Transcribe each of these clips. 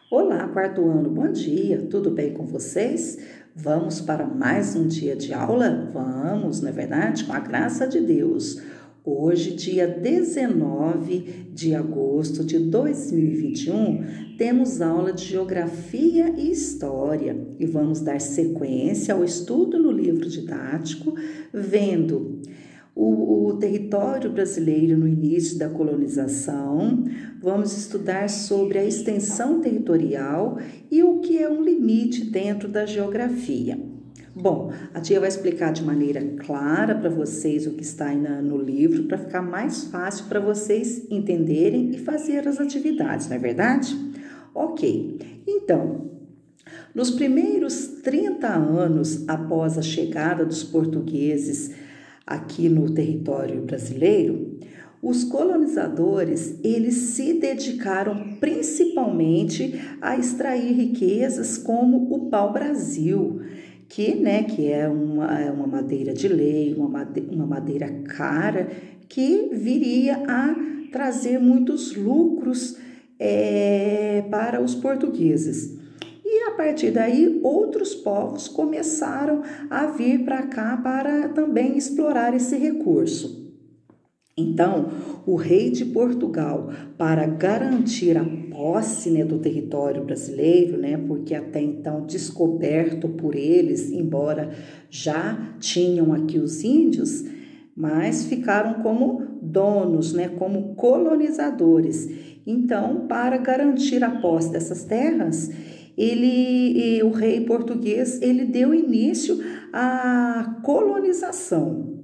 Olá, quarto ano, bom dia, tudo bem com vocês? Vamos para mais um dia de aula? Vamos, não é verdade? Com a graça de Deus. Hoje, dia 19 de agosto de 2021, temos aula de Geografia e História e vamos dar sequência ao estudo no livro didático, vendo o território brasileiro no início da colonização. Vamos estudar sobre a extensão territorial e o que é um limite dentro da geografia. Bom, a tia vai explicar de maneira clara para vocês o que está aí no livro, para ficar mais fácil para vocês entenderem e fazer as atividades, não é verdade? Ok, então, nos primeiros 30 anos após a chegada dos portugueses aqui no território brasileiro, os colonizadores, eles se dedicaram principalmente a extrair riquezas como o pau-brasil, que é uma madeira de lei, uma madeira cara, que viria a trazer muitos lucros para os portugueses. E a partir daí, outros povos começaram a vir para cá para também explorar esse recurso. Então, o rei de Portugal, para garantir a posse do território brasileiro, porque até então descoberto por eles, embora já tinham aqui os índios, mas ficaram como donos, como colonizadores. Então, para garantir a posse dessas terras, o rei português, ele deu início à colonização.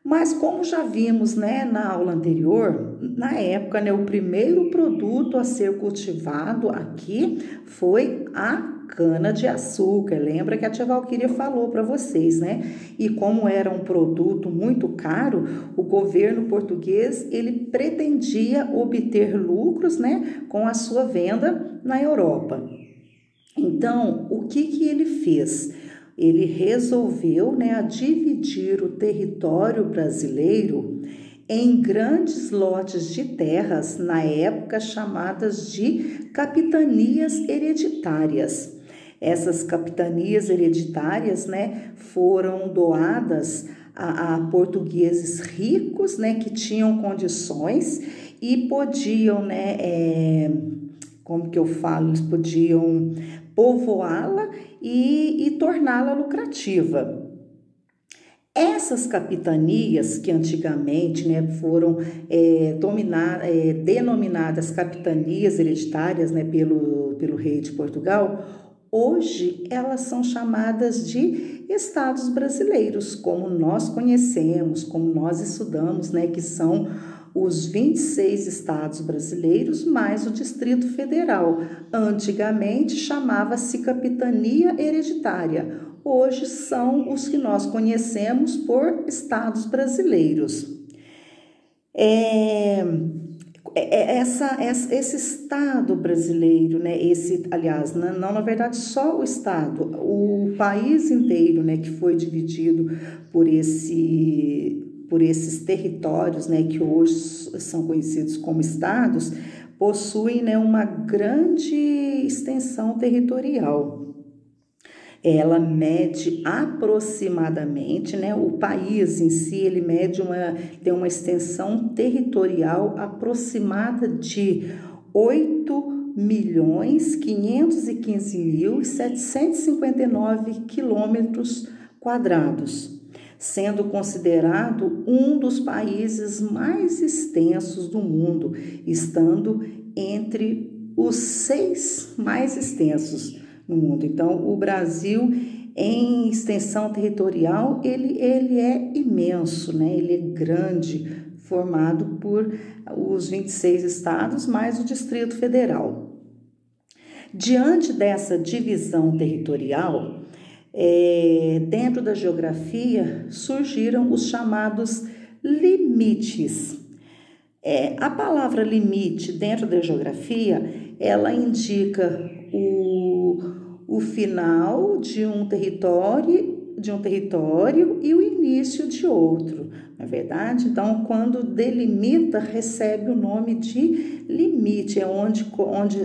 Mas como já vimos, na aula anterior, na época, o primeiro produto a ser cultivado aqui foi a cana-de-açúcar. Lembra que a tia Valquíria falou para vocês, E como era um produto muito caro, o governo português, ele pretendia obter lucros, com a sua venda na Europa. Então, o que ele fez? Ele resolveu a dividir o território brasileiro em grandes lotes de terras, na época chamadas de capitanias hereditárias. Essas capitanias hereditárias foram doadas a portugueses ricos que tinham condições e podiam, eles podiam povoá-la e torná-la lucrativa. Essas capitanias, que antigamente foram denominadas capitanias hereditárias pelo rei de Portugal, hoje elas são chamadas de estados brasileiros, como nós conhecemos, como nós estudamos, que são os 26 estados brasileiros mais o Distrito Federal. Antigamente chamava-se capitania hereditária. Hoje são os que nós conhecemos por estados brasileiros. Esse estado brasileiro, na verdade, só o estado, o país inteiro, que foi dividido por esses territórios, que hoje são conhecidos como estados, possuem uma grande extensão territorial. Ela mede aproximadamente, o país em si, ele tem uma extensão territorial aproximada de 8.515.759 quilômetros quadrados, sendo considerado um dos países mais extensos do mundo, estando entre os 6 mais extensos no mundo. Então, o Brasil, em extensão territorial, ele é imenso, ele é grande, formado por os 26 estados mais o Distrito Federal. Diante dessa divisão territorial, dentro da geografia surgiram os chamados limites. A palavra limite dentro da geografia, ela indica o final de um território e o início início de outro, não é verdade? Então, quando delimita, recebe o nome de limite, é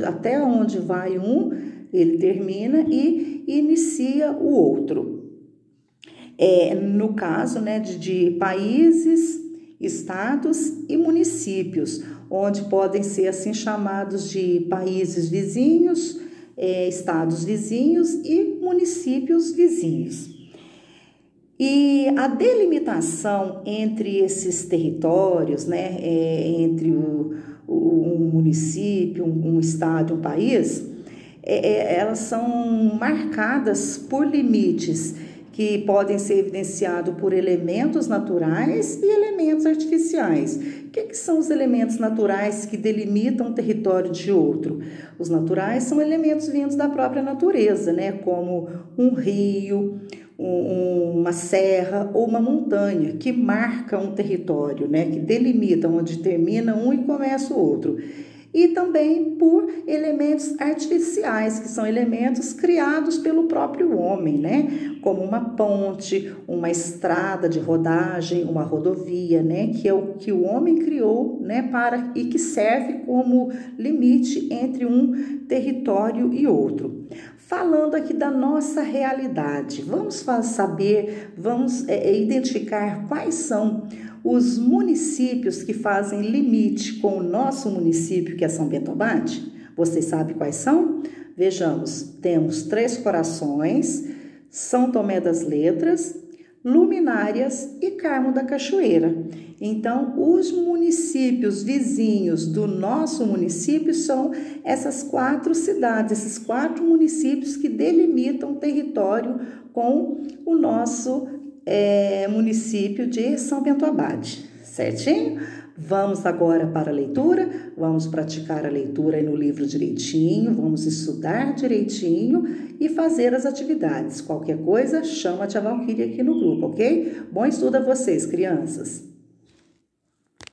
até onde vai um, ele termina e inicia o outro. No caso, né, de países, estados e municípios, onde podem ser assim chamados de países vizinhos, estados vizinhos e municípios vizinhos. E a delimitação entre esses territórios, né, entre um município, um estado, um país, elas são marcadas por limites que podem ser evidenciados por elementos naturais e elementos artificiais. O que são os elementos naturais que delimitam um território de outro? Os naturais são elementos vindos da própria natureza, né? Como um rio, uma serra ou uma montanha, que marca um território, né? Que delimita onde termina um e começa o outro. E também por elementos artificiais, que são elementos criados pelo próprio homem, né? Como uma ponte, uma estrada de rodagem, uma rodovia, né? Que é o que o homem criou, né? E que serve como limite entre um território e outro. Falando aqui da nossa realidade, vamos identificar quais são os municípios que fazem limite com o nosso município, que é São Bento Abade. Vocês sabem quais são? Vejamos, temos Três Corações, São Tomé das Letras, Luminárias e Carmo da Cachoeira. Então, os municípios vizinhos do nosso município são essas 4 cidades, esses 4 municípios que delimitam o território com o nosso município de São Bento Abade, certinho? Vamos agora para a leitura, vamos praticar a leitura aí no livro direitinho, vamos estudar direitinho e fazer as atividades. Qualquer coisa, chama a tia Valquíria aqui no grupo, ok? Bom estudo a vocês, crianças!